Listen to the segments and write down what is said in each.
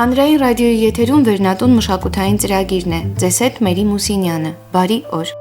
Հանրային ռադիոյի եթերում վերնատուն մշակութային ծրագիրն է։ Ձեզ հետ Մերի Մուսինյանը։ Բարի օր։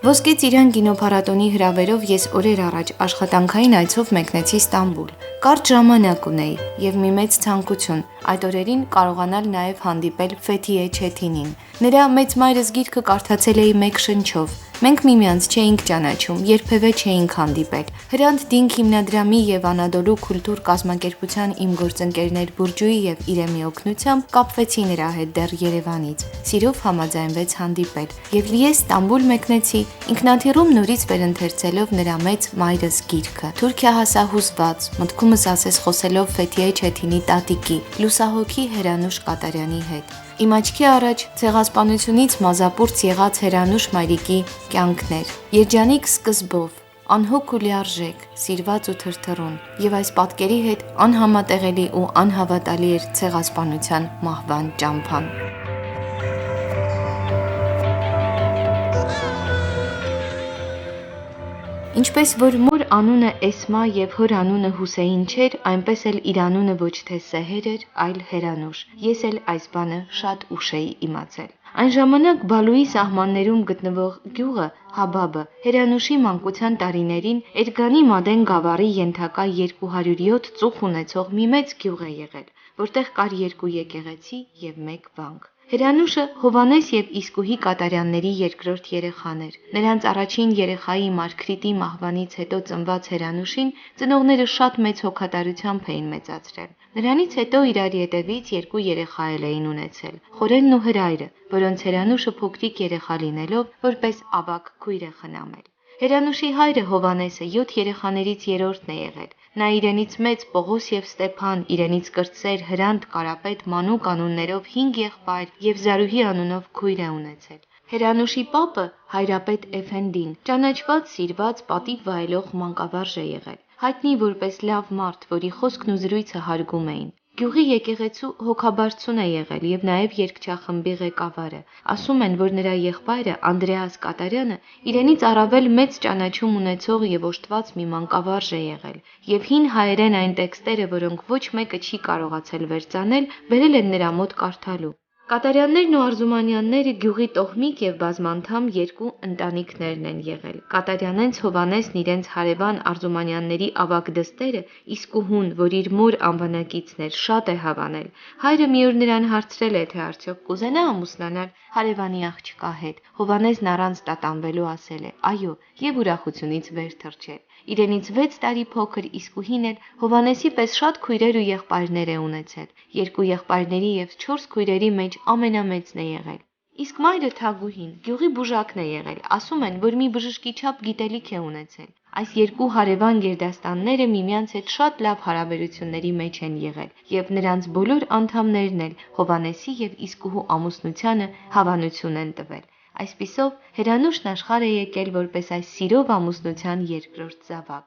Ոսկե ծիրան կինոփառատոնի հրավերով ես օրեր առաջ աշխատանքային այցով մեկնեցի Ստամբուլ։ Կարճ ժամանակ ունեի եւ մի մեծ ցանկություն այդ օրերին կարողանալ նաեւ հանդիպել Ֆեթիե Չեթինին։ Նրա մեծ մայրս գիրքը կարդացել էի մեկ շնչով։ Մենք միմյանց չէինք ճանաչում, երբևէ չէինք հանդիպել։ Հրանտ Դինք հիմնադրամի եւ Անադոլու քուլտուր կազմակերպության իմ գործընկերներ Բուրջուի եւ Իրեմի օգնությամբ կապվեցի նրա հետ դեռ Երևանից։ Սիրով համաձայնվեց հանդիպել։ Եվ ես Ստամբուլ մեկնեցի ինքնաթիռում նորից վերընթերցելով նրա մեծ մայրս գիրքը։ Թուրքիա հասա հուզված, մտքումս ասես խոսելով Ֆեթիե Չեթինի տատիկի, լուսահոգի Հերանուշ Կատարյանի հետ։ Իմ աչքի առաջ ցեղասպանությունից մազապուրծ եղած Հերանուշ մայրիկի կյանքն էր։ Երջանիկ սկզբով, անհոգ ու լիարժեք, սիրված ու թրթռուն, եւ այս պատկերի հետ անհամատեղելի ու անհավատալի էր ցեղասպանության մահվան ճամփան։ Ինչպես որ մոր անունը Էսմա եւ հոր անունը Հուսեին չէր, այնպես էլ իր անունը ոչ թե Սեհեր էր, այլ Հերանուշ։ Ես էլ այս բանը շատ ուշ էի իմացել։ Այն ժամանակ Բալուի սահմաններում գտնվող գյուղը Հաբաբը Հերանուշի մանկության տարիներին Էրգանի Մադեն գավառի ենթակա 207 ծուխ ունեցող մի մեծ գյուղ է եղել, որտեղ կար 2 եկեղեցի եւ 1 վանք։ Հերանուշը Հովանես եւ Իսկուհի Կատարյանների երկրորդ երեխան էր։ Նրանց առաջին երեխայի Մարգրիտի մահվանից հետո ծնված Հերանուշին ծնողները շատ մեծ հոգատարությամբ էին մեծացրել։ Նրանից հետո իրար ետևից 2 երեխա էին ունեցել՝ Խորենն ու Հրայրը, որոնց Հերանուշը փոքրիկ երեխա լինելով որպես ավագ քույր է խնամել։ Հերանուշի հայրը Հովանեսը 7 երեխաներից երրորդն է եղել։ Նա իրենից մեծ Պողոս եւ Ստեփան, իրենից կրտսեր Հրանտ, Կարապետ, Մանուկ անուններով 5 եղբայր եւ Զարուհի անունով քույր է ունեցել։ Հերանուշի պապը Հայրապետ Էֆենդին ճանաչված, սիրված, պատիվ վայելող մանկավարժ է եղել, հայտնի որպես լավ մարդ, որի խոսքն ու զրույցը հարգում էին։ Գյուղի եկեղեցու հոգաբարձուն է եղել եւ նաեւ երգչախմբի ղեկավարը։ Ասում են, որ նրա եղբայրը Անդրեաս Կատարյանը իրենից առավել մեծ ճանաչում ունեցող եւ օժտված մի մանկավարժ է եղել, եւ հին հայերեն այն տեքստերը, որոնք ոչ մեկը չի կարողացել վերծանել, բերել են նրա մոտ կարդալու։ Կատարյաններն ու Արզումանյանները գյուղի տոհմիկ եւ բազմանդամ 2 ընտանիքներն են եղել։ Կատարյանենց Հովանեսն իրենց հարևան Արզումանյանների ավագ դստերը Իսկուհուն, որ իր մոր անվանակիցն էր, շատ է հավանել։ Հայրը մի օր նրան հարցրել է, թե արդյոք կուզենա ամուսնանալ հարևանի աղջկա հետ։ Հովանեսն առանց տատանվելու ասել է. «Այո», եւ ուրախությունից վեր թռչել։ Իրենից 6 տարի փոքր Իսկուհին էլ Հովանեսի պես շատ քույրեր ու եղբայրներ է ունեցել։ 2 եղբայրների եւ 4 քույրերի մեջ ամենամեծն է եղել։ Իսկ մայրը Թագուհին գյուղի բուժակն է եղել։ Ասում են, որ մի բժշկի չափ գիտելիք է ունեցել։ Այս 2 հարևան գերդաստանները միմյանց հետ շատ լավ հարաբերությունների մեջ են եղել, եւ նրանց բոլոր անդամներն էլ Հովանեսի եւ Իսկուհու ամուսնությանը հավանություն են տվել։ Այսպիսով Հերանուշն աշխարհ է եկել որպես այս սիրով ամուսնության երկրորդ զավակ։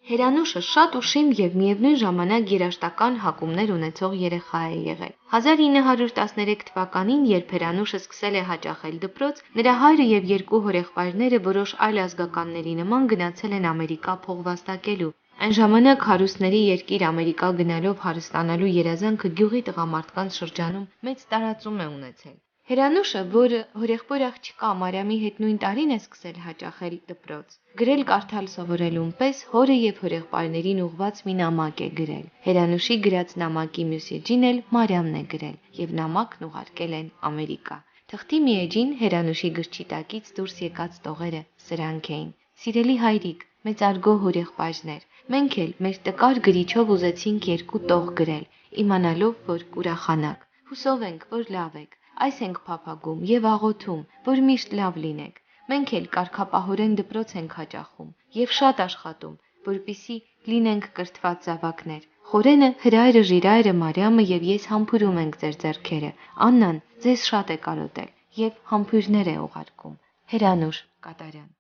Հերանուշը շատ ուշիմ եւ միևնույն ժամանակ երաժշտական հակումներ ունեցող երեխա է եղել։ 1913 թվականին, երբ Հերանուշը սկսել է հաճախել դպրոց, նրա հայրը եւ 2 հորեղբայրները որոշ այլ ազգականների նման գնացել են Ամերիկա փող վաստակելու։ Այն ժամանակ հարուստների երկիր Ամերիկա գնալով հարստանալու երազանքը գյուղի տղամարդկանց շրջանում մեծ տարածում է ունեցել։ Հերանուշը, որը հորեղբոր աղջկա Մարիամի հետ նույն տարին է սկսել հաճախել դպրոց, գրել կարդալ սովորելուն պես հորը եւ հորեղբայրներին ուղված մի նամակ է գրել։ Հերանուշի գրած նամակի մյուս էջին էլ Մարիամն է գրել եւ նամակն ուղարկել են Ամերիկա։ Թղթի մի էջին Հերանուշի գրչի տակից դուրս եկած տողերը սրանք էին. «Սիրելի հայրիկ, մեծարգո հորեղբայրներ, մենք էլ մեր տկար գրիչով ուզեցինք 2 տող գրել, իմանալով, որ կուրախանաք։ Հուսով ենք, որ լավ եք։ Այս ենք փափագում եւ աղոթում, որ միշտ լավ լինեք։ Մենք էլ կարգապահորեն դպրոց ենք հաճախում եւ շատ աշխատում, որպիսի լինենք կրթված զավակներ։ Խորենը, Հրայրը, Ժիրայրը, Մարիամը եւ ես համբուրում ենք ձեր ձեռքերը։ Աննան ձեզ շատ է կարոտել եւ համբույրներ է ուղարկում։ Հերանուշ Կատարյան։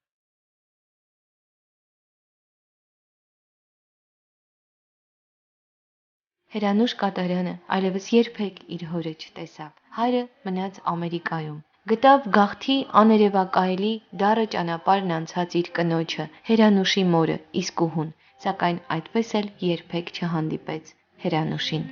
Հերանուշ Կատարյանը այլևս երբեք իր հորը չտեսավ։ Հայրը մնաց Ամերիկայում։ Գտավ գաղթի աներևակայելի դառը ճանապարհն անցած իր կնոջը, Հերանուշի մորը, Իսկուհուն, սակայն այդպես էլ երբեք չհանդիպեց Հերանուշին։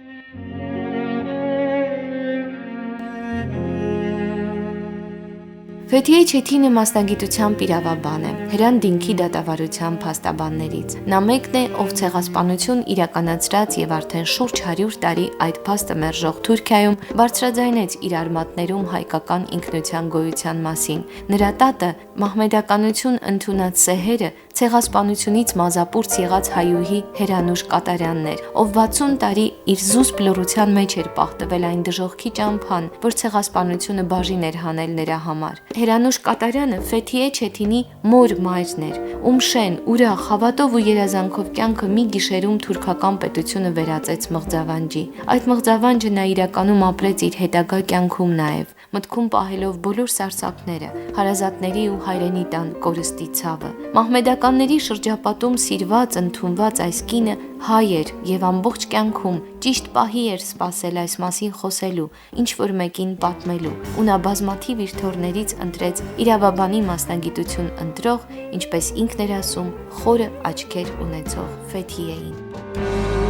Ֆեթիե Չեթինը մասնագիտությամբ իրավաբան է, Հրան Դինքի դատավարության փաստաբաններից։ Նա մեկն է, ով ցեղասպանություն իրականացրած եւ արդեն շուրջ 100 տարի այդ փաստը մերժող Թուրքիայում բարձրաձայնեց իր արմատներում հայկական ինքնության գոյության մասին։ Նրա տատը մահմեդականություն ընդունած Սեհերը ցեղասպանությունից մազապուրց եղած հայուհի Հերանուշ Կատարյանն էր, ով 60 տարի իր զուսպ լռության մեջ էր պահտվել այն դժոխքի ճամփան, որ ցեղասպանությունը բաժին էր հանել նրա համար։ Հերանուշ Կատարյանը Ֆեթիե Չեթինի մոր մայրն էր, ում շեն, ուրախ, հավատով ու երազանքով կյանքը մի գիշերում թուրքական պետությունը վերածեց մղձավանջի։ Այդ մղձավանջը նա իրականում ապրեց իր հետագա կյանքում նաև, մտքում պահելով բոլոր սարսափները, հարազատների ու հայրենի տան կորստի ցավը։ Մահմեդականների շրջապատում սիրված, ընդունված այս կինը հայ էր եւ ամբողջ կյանքում ճիշտ պահի էր սпасել այս մասին խոսելու, ինչ որ մեկին պատմելու, ու նա բազմաթիվ իր թորներից ընտրեց իրավաբանի մասնագիտություն ընտրող, ինչպես ինքն էր ասում, խորը աչքեր ունեցող Ֆեթիեին։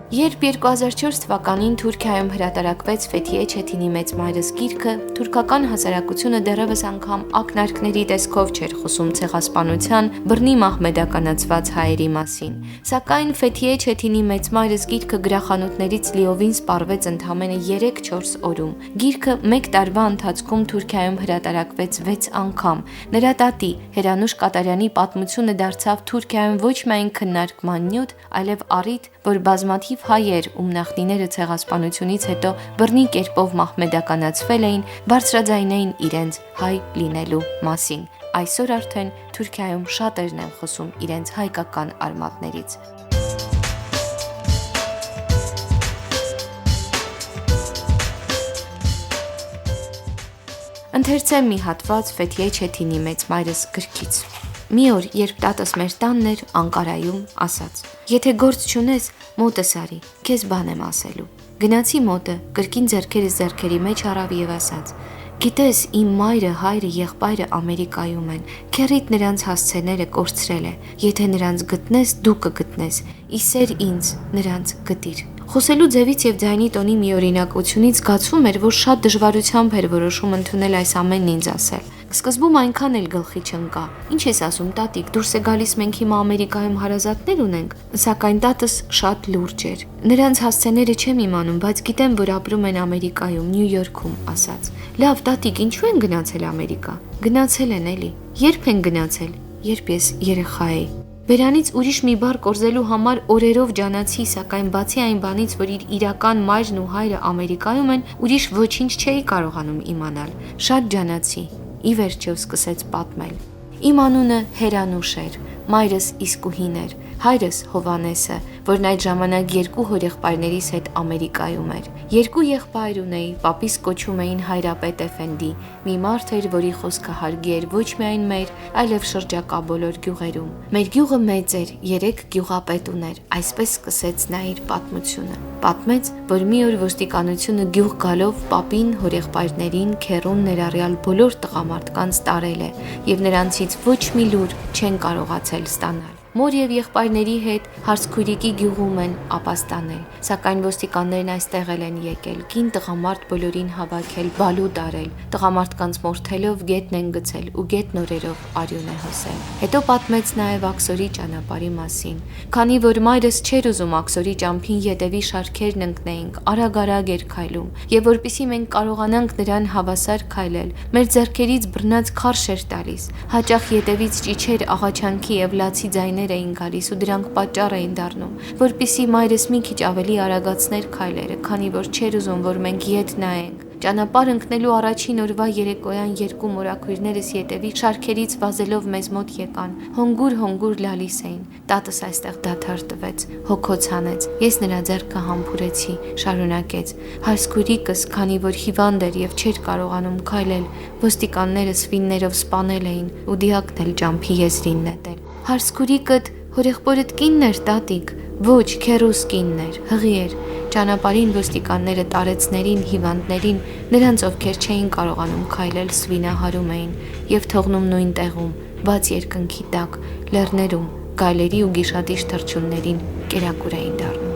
Երբ 2004 թվականին Թուրքիայում հրատարակվեց Ֆեթիե Չեթինի մեծ մայրս գիրքը, թուրքական հասարակությունը դեռևս անգամ ակնարկների տեսքով չէր խոսում ցեղասպանության, բռնի մահմեդականացված հայերի մասին։ Սակայն Ֆեթիե Չեթինի մեծ մայրս գիրքը գրախանութներից լիովին սպառվեց ընդամենը 3-4 օրում։ Գիրքը մեկ տարվա ընթացքում Թուրքիայում հրատարակվեց 6 անգամ։ Նրա տատի Հերանուշ Կատարյանի պատմությունը դարձավ Թուրքիայում ոչ միայն քննարկման նյութ, այլև առիթ, որ բազմաթիվ հայեր, ում նախնիները ցեղասպանությունից հետո բռնի կերպով մահմեդականացվել էին, բարձրաձայնեին իրենց հայ լինելու մասին։ Այսօր արդեն Թուրքիայում շատերն են խոսում իրենց հայկական արմատներից։ Ընթերցեմ մի հատված Ֆեթիե Չեթինի մեծ մայրս գրքից։ Մի օր, երբ տատս մեր տանն էր Անկարայում, ասաց. «Եթե գործ չունես, մոտս արի, քեզ բան եմ ասելու»։ Գնացի մոտը, կրկին ձեռքերս ձեռքերի մեջ առավ եւ ասաց. «Գիտես, իմ մայրը, հայրը, եղբայրը Ամերիկայում են, քեռիդ նրանց հասցեները կորցրել է, եթե նրանց գտնես, դու կգտնես, իսեր ինձ, նրանց գտիր»։ Խոսելու ձևից եւ ձայնի տոնի միօրինակությունից զգացվում էր, որ շատ դժվարությամբ էր որոշում ընդունել այս ամենն ինձ ասել։ Սկզբում այնքան էլ գլխի չընկա։ Ինչ ես ասում, տատիկ, դուրս է գալիս, մենք հիմա Ամերիկայում հարազատներ ունենք։ Սակայն տատս շատ լուրջ էր։ Նրանց հասցեները չեմ իմանում, բայց գիտեմ, որ ապրում են Ամերիկայում, Նյու Յորքում, ասաց։ Լավ, տատիկ, ինչու են գնացել Ամերիկա։ Գնացել են էլի։ Երբ են գնացել։ Երբ ես երեխա էի։ Բերանից ուրիշ մի բառ կորզելու համար օրերով ջանացի, սակայն բացի այն բանից, որ իր իրական մայրն ու հայրը Ամերիկայում են, ուրիշ ոչինչ չէի կարողանում իմանալ։ Շատ ջանացի։ Ի վերջո սկսեց պատմել։ Իմ անունը Հերանուշ էր, մայրս Իսկուհին էր, հայրս Հովանեսը, որն այդ ժամանակ երկու հորեղբայրներիս հետ Ամերիկայում էր։ Երկու եղբայր ունեի, պապիս կոչում էին Հայրապետ Էֆենդի, մի մարդ էր, որի խոսքը հարգի էր ոչ միայն մեր, այլև շրջակա բոլոր գյուղերում։ Մեր գյուղը մեծ էր, 3 գյուղապետ ուներ, այսպես սկսեց նա իր պատմությունը։ Պատմեց, որ մի օր ոստիկանությունը գյուղ գալով պապին, հորեղբայրներին, քեռուն ներառյալ բոլոր տղամարդկանց տարել է, եւ նրանցից ոչ մի լուր չեն կարողացել ստանալ։ Մոր եւ եղբայրների հետ Հարսքույրիկի գյուղում են ապաստանել, սակայն ոստիկաններն այստեղ են եկել, կին տղամարդ բոլորին հավաքել, բալուտ արել, տղամարդկանց մորթելով գետն են գցել ու գետ նորերով արյուն է հոսել։ Հետո պատմեց նաեւ Աքսորի ճանապարհի մասին, քանի որ մայրս չէր ուզում Աքսորի ճամփին ետևի շարքերն ընկնեինք, արագ-արագ էր քայլում, եւ որպեսզի մենք կարողանանք նրան հավասար քայլել, մեր ձեռքերից բռնած քարշ էր տալիս, հաճախ ետևից ճիչեր, աղաչանքի եւ լացի ձայներ էին գալիս ու դրանք պատճառ էին դառնում, որպեսզի մայրս մի քիչ ավելի արագացներ քայլերը, քանի որ չէր ուզում, որ մենք ետ նայենք։ Ճանապարհ ընկնելու առաջին օրվա երեկոյան երկու մորաքույրներս ետևի շարքերից վազելով մեզ մոտ եկան, հոնգուր լալիս էին։ Տատս այստեղ դադար տվեց, հոգոց հանեց։ Ես նրա ձեռքը համբուրեցի, շարունակեց։ Հարսքույրիկս, քանի որ հիվանդ էր եւ չէր կարողանում քայլել, ոստիկանները սվիններով սպանել էին ու դիակն էլ ջամփի եզրին նետել։ Հարսքույրիկդ Հորեղբորդ կինն էր, տատիկ, ոչ, քեռուս կինն էր, հղի էր, ճանապարհին ոստիկանները տարեցներին, հիվանդներին, նրանց ովքեր չէին կարողանում քայլել սվինահարում էին և թողնում նույն տեղում, բաց երկնքի տակ, լեռներում, գայլերի ու գիշատիչ թռչուններին կերակուր էին դառնում։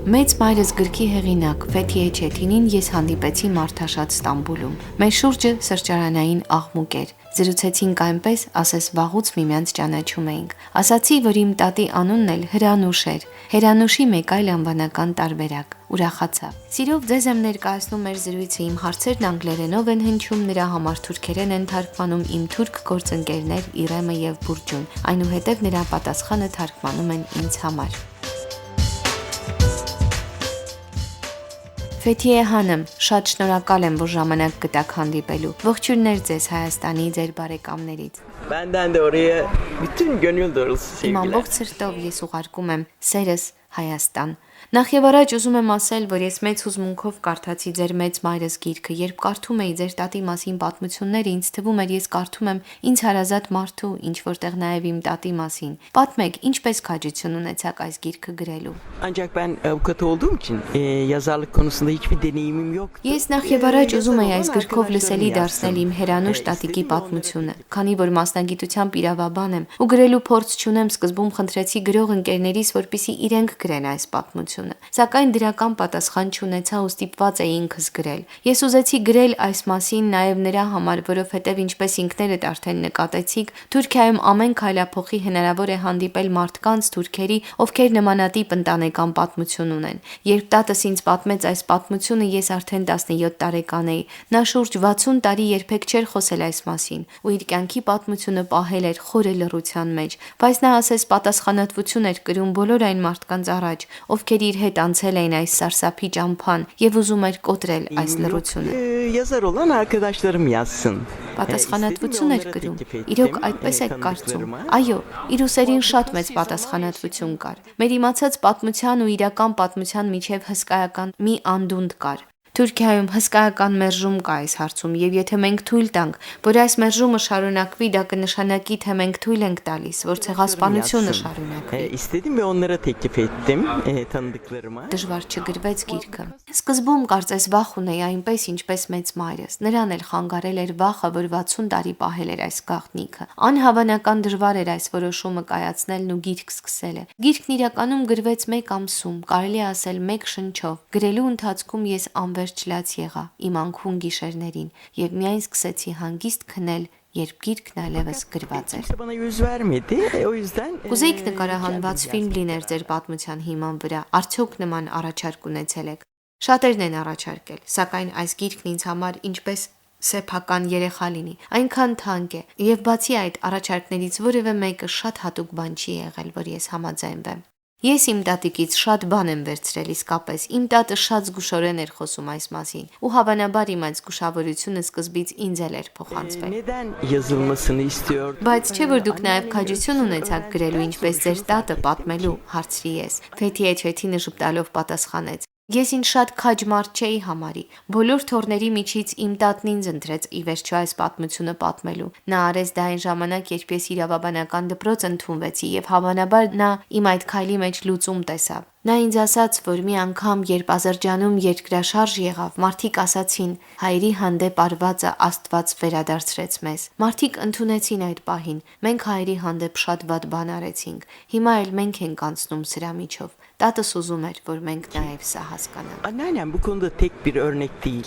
Մեծ մայրս գրքի հեղինակ Ֆեթիե Չեթինին ես հանդիպեցի Մարդաշատ Ստամբուլում։ Մեր շուրջը սրճարանային աղմուկ էր։ Զրուցեցինք այնպես, ասես վաղուց միմյանց ճանաչում էինք։ Ասացի, որ իմ տատի անունն էլ Հրանուշ էր։ Հերանուշի մեկ այլ անվանական տարբերակ։ Ուրախացա։ Սիրով ձեզ եմ ներկայացնում մեր զրույցը, իմ հարցերն անգլերենով են հնչում, նրա համար թուրքերեն են թարգմանում իմ թուրք գործընկերներ Իրեմը եւ Բուրջուն։ Այնուհետև նրա պատասխանը թարգմանում են ինձ համար։ Ֆեթիե Հանım, շատ շնորհակալ եմ, որ ժամանակ գտաք հանդիպելու։ Ողջույններ ձեզ Հայաստանի ձեր բարեկամներից։ Benden de oraya bütün gönül dolusu Իմ sevgiler. ամբողջ սրտով ես ուղարկում եմ սերս Հայաստան։ Նախ եւ առաջ ուզում եմ ասել, որ ես մեծ հուզմունքով կարդացի ձեր մեծ մայրս գիրքը, երբ կարդում էի ձեր տատի մասին պատմությունները, ինձ թվում էր ես կարդում եմ ինձ հարազատ մարդու, ինչ որտեղ նաեւ իմ տատի մասին։ Պատմեք, ինչպես քաջություն ունեցաք այս գիրքը գրելու։ Ancak ben avukat olduğum için yazarlık konusunda hiçbir deneyimim yok. Ես նախ եւ առաջ ուզում էի այս գրքով լսելի դարձնել իմ Հերանուշ տատիկի պատմությունը, քանի որ մասնագիտությամբ իրավաբան եմ ու գրելու փորձ չունեմ, սկզբում խնդրեցի գրող ընկերներիս, որպեսզի իրենք գրեն այս պատմությունը, սակայն դրական պատասխան չունեցա ու ստիպված էի ինքս գրել։ Ես ուզեցի գրել այս մասին նաեւ նրա համար, որովհետեւ ինչպես ինքներդ արդեն նկատեցիք, Թուրքիայում ամեն քայլափոխի հնարավոր է հանդիպել մարդկանց, թուրքերի, ովքեր նմանատիպ ընտանեկան պատմություն ունեն։ Երբ տատս ինձ պատմեց այս պատմությունը, ես արդեն 17 տարեկան էի։ Նա շուրջ 60 տարի երբեք չէր խոսել այս մասին ու իր կյանքի պատմությունը պահել էր խորը լռության մեջ, բայց նա ասես պատասխանատվություն էր կրում բոլոր այն մարդկանց առաջ, ովքեր իր հետ անցել էին այս սարսափի ճամփան եւ ուզում էր կոտրել այս լռությունը։ Yazar olan arkadaşlarım yazsın. Պատասխանատվություն էր կրում։ Իրոք այդպես եք կարծում։ Այո, իր ուսերին շատ մեծ պատասխանատվություն կար։ Մեր իմացած պատմության ու իրական պատմության միջև հսկայական մի անդունդ կար։ Թուրքիայում հսկայական մերժում կա այս հարցում եւ եթե մենք թույլ տանք, որ այս մերժումը շարունակվի, դա կնշանակի, թե մենք թույլ ենք տալիս, որ ցեղասպանությունը շարունակվի։ İstedim ve onlara teklif ettim tanıdıklarıma. Դժվար չգրվեց գիրքը։ Սկզբում կարծես վախ ունեի այնպես ինչպես մեծ մայրս։ Նրան էլ խանգարել էր վախը, որ 60 տարի պահել էր այս գաղտնիքը։ Անհավանական դժվար էր այս որոշումը կայացնելն ու գիրք սկսելը։ Գիրքն իրականում գրվեց 1 ամսում, կարելի է ասել 1 շնչով։ Գրելու ընթացքում ես անverջ լաց եղա իմ անքուն գիշերներին եւ միայն սկսեցի հանգիստ քնել, երբ գիրքն այլևս գրված էր։ Kimse bana yüz vermedi. O yüzden Կուզեիք նկարահանված ֆիլմ լիներ ձեր պատմության հիման վրա, արդյոք նման առաջարկ ունեցել եք։ Շատերն են առաջարկել, սակայն այս գիրքն ինձ համար ինչպես սեփական երեխա լինի, այնքան թանկ է, եւ բացի այդ առաջարկներից որևէ մեկը շատ հատուկ բան չի եղել, որ ես համաձայնվեմ։ Ես իմ տատիկից շատ բան եմ վերցրել իսկապես, իմ տատը շատ զգուշորեն էր խոսում այս մասին, ու հավանաբար իմ այդ զգուշավորությունը սկզբից ինձ էլ էր փոխանցվել։ neden yazılmasını istiyordu? Բայց չէ որ դուք նաև քաջություն ունեցաք գրելու ինչպես ձեր տատը պատմելու, հարցրի ես։ Ֆեթիե Չեթինը ժպտալով պատասխանեց. Ես ինձ շատ քաջ մարդ չէի համարի։ Բոլոր թորների միջից իմ տատն ինձ ընտրեց ի վերջո այս պատմությունը պատմելու։ Նա արեց դա այն ժամանակ, երբ ես իրավաբանական դպրոց ընդունվեցի եւ հավանաբար նա իմ այդ քայլի մեջ լուծում տեսավ։ Նա ինձ ասաց, որ մի անգամ, երբ Ադրբեջանում երկրաշարժ եղավ, մարդիկ ասացին. հայրի հանդեպ արվածը Աստված վերադարձրեց մեզ։ Մարդիկ ընդունեցին այդ պահին։ Մենք հայրի հանդեպ շատ վատ բան արեցինք։ Հիմա էլ մենք ենք անցնում սրա միջով։ Տատս ուզում էր, որ մենք նաև սա հասկանանք։ Anneannem bu konuda tek bir örnek değil.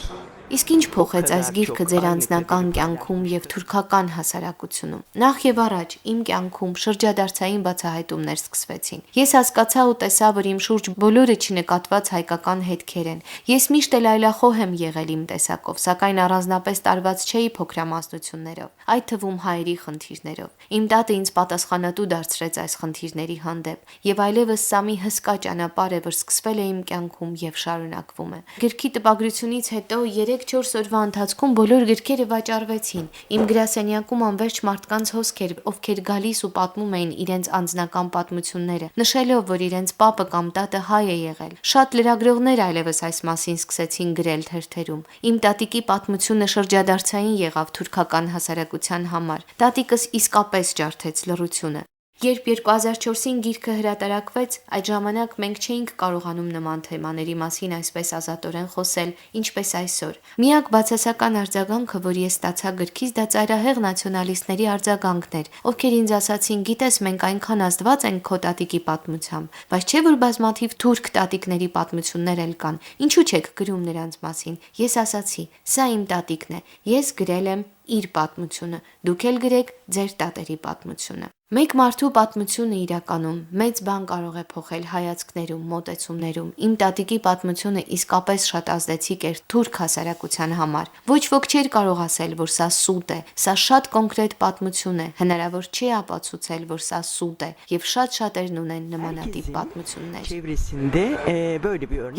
Իսկ ինչ փոխեց այս գիրքը ձեր անձնական կյանքում եւ թուրքական հասարակությունում։ Նախ եւ առաջ իմ կյանքում շրջադարձային բացահայտումներ սկսվեցին։ Ես հասկացա ու տեսա, որ իմ շուրջ բոլորը չնկատված հայկական հետքեր են։ Ես միշտ էլ այլախոհ եմ եղել իմ տեսակով, սակայն առանձնապես տարված չէի փոքրամասնություններով, այդ թվում հայերի խնդիրներով։ Իմ տատը ինձ պատասխանատու դարձրեց այս խնդիրների հանդեպ, եւ այլևս սա մի հսկա ճանապարհ է, որ սկսվել է իմ կյանքում եւ շարունակվում է։ Գրքի տպագրությունից հետո 3 3-4 օրվա ընթացքում բոլոր գրքերը վաճառվեցին։ Իմ գրասենյակում անվերջ մարդկանց հոսք էր, ովքեր գալիս ու պատմում էին իրենց անձնական պատմությունները, նշելով, որ իրենց պապը կամ տատը հայ է եղել։ Շատ լրագրողներ այլևս այս մասին սկսեցին գրել թերթերում։ Իմ տատիկի պատմությունը շրջադարձային եղավ թուրքական հասարակության համար։ Տատիկս իսկապես ջարդեց լռությունը։ Երբ 2004-ին գիրքը հրատարակվեց, այդ ժամանակ մենք չէինք կարողանում նման թեմաների մասին այսպես ազատորեն խոսել, ինչպես այսօր։ Միակ բացասական արձագանքը, որ ես ստացա գրքից, դա ծայրահեղ նացիոնալիստների արձագանքն էր, ովքեր ինձ ասացին՝ գիտես, մենք այնքան ազդված ենք քո տատիկի պատմությամբ, բայց չէ՞ որ բազմաթիվ թուրք տատիկների պատմություններ էլ կան, ինչու՞ չեք գրում նրանց մասին։ Ես ասացի՝ սա իմ տատիկն է, ես գրել եմ իր պատմությունը, դուք էլ գրեք ձեր տատերի պատմությունը։ Մեկ մարդու պատմությունը իրականում մեծ բան կարող է փոխել հայացքներում, մոտեցումներում։ Իմ տատիկի պատմությունը իսկապես շատ ազդեցիկ էր թուրք հասարակության համար։ Ոչ ոք չէր կարող ասել, որ սա սուտ է, սա շատ կոնկրետ պատմություն է, հնարավոր չէ ապացուցել, որ սա սուտ է, եւ շատ շատերն ունեն նմանատիպ պատմություններ։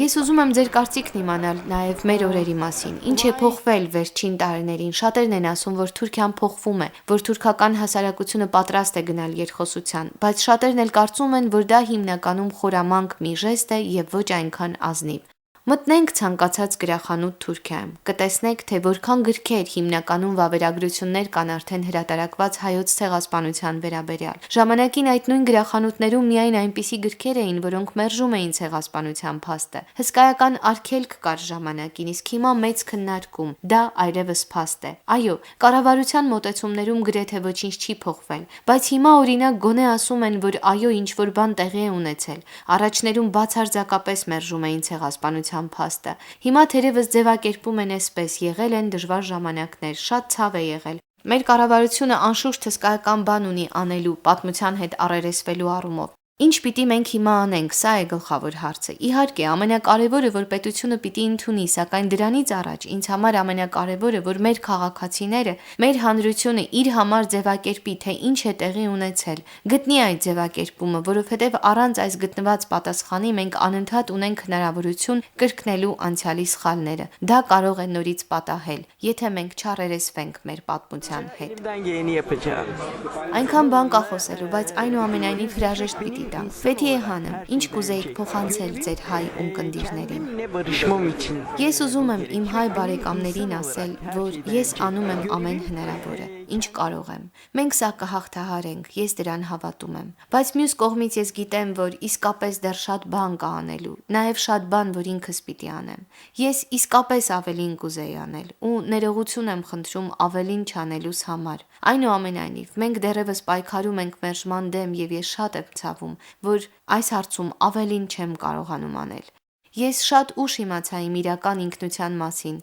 Ես ուզում եմ ձեր կարծիքն իմանալ նաեւ մեր օրերի մասին։ Ինչ է փոխվել վերջին տարիներին։ Շատերն են ասում, որ Թուրքիան փոխվում է, որ թուրքական հասարակությունը պատրաստ է գնալ երկխոսության, բայց շատերն էլ կարծում են, որ դա հիմնականում խորամանկ մի ժեստ է եւ ոչ այնքան ազնիվ։ Մտնենք ցանկացած գրախանութ Թուրքիայում, կտեսնեք, թե որքան գրքեր, հիմնականում վավերագրություններ կան արդեն հրատարակված հայոց ցեղասպանության վերաբերյալ։ Ժամանակին այդ նույն գրախանութներում միայն այնպիսի գրքեր էին, որոնք մերժում էին ցեղասպանության փաստը։ Հսկայական արգելք կար ժամանակին, իսկ հիմա մեծ քննարկում։ Դա այլևս փաստ է։ Այո, կառավարության մոտեցումներում գրեթե ոչինչ չի փոխվել, բայց հիմա օրինակ գոնե ասում են, որ այո, ինչ որ բան տեղի է ունեցել։ Առաջներում բացարձակապես մերժում էին ցեղասպանության փաստը։ Հիմա թերևս ձևակերպում են այսպես, եղել են դժվար ժամանակներ, շատ ցավ է եղել։ Մեր կառավարությունը անշուշտ հսկայական բան ունի անելու պատմության հետ առերեսվելու առումով։ Ինչ պիտի մենք հիմա անենք, սա է գլխավոր հարցը։ Իհարկե, ամենակարևորը, որ պետությունը պիտի ընդունի, սակայն դրանից առաջ ինձ համար ամենակարևորը, որ մեր քաղաքացիները, մեր հանրությունը իր համար ձևակերպի, թե ինչ է տեղի ունեցել, գտնի այդ ձևակերպումը, որովհետև առանց այս գտնված պատասխանի մենք անընդհատ ունենք հնարավորություն կրկնելու անցյալի սխալները։ Դա կարող է նորից պատահել, եթե մենք չառերեսվենք մեր պատմության հետ։ Այնքան բան կա խոսելու, բայց այնուամենայնիվ հրաժեշտ պիտի տամ։ Ֆեթիե Հանım, ինչ կուզեիք փոխանցել ձեր հայ ունկնդիրներին։ Ես ուզում եմ իմ հայ բարեկամներին ասել, որ ես անում եմ ամեն հնարավորը, ինչ կարող եմ։ Մենք սա կհաղթահարենք, ես դրան հավատում եմ։ Բայց մյուս կողմից ես գիտեմ, որ իսկապես դեռ շատ բան կա անելու, նաև շատ բան, որ ինքս պիտի անեմ։ Ես իսկապես ավելին կուզեի անել ու ներողություն եմ խնդրում ավելին չանելուս համար։ Այնուամենայնիվ, մենք դեռևս պայքարում ենք մերժման դեմ եւ ես շատ եմ ցավում, որ այս հարցում ավելին չեմ կարողանում անել։ Ես շատ ուշ իմացա իմ իրական ինքնության մասին։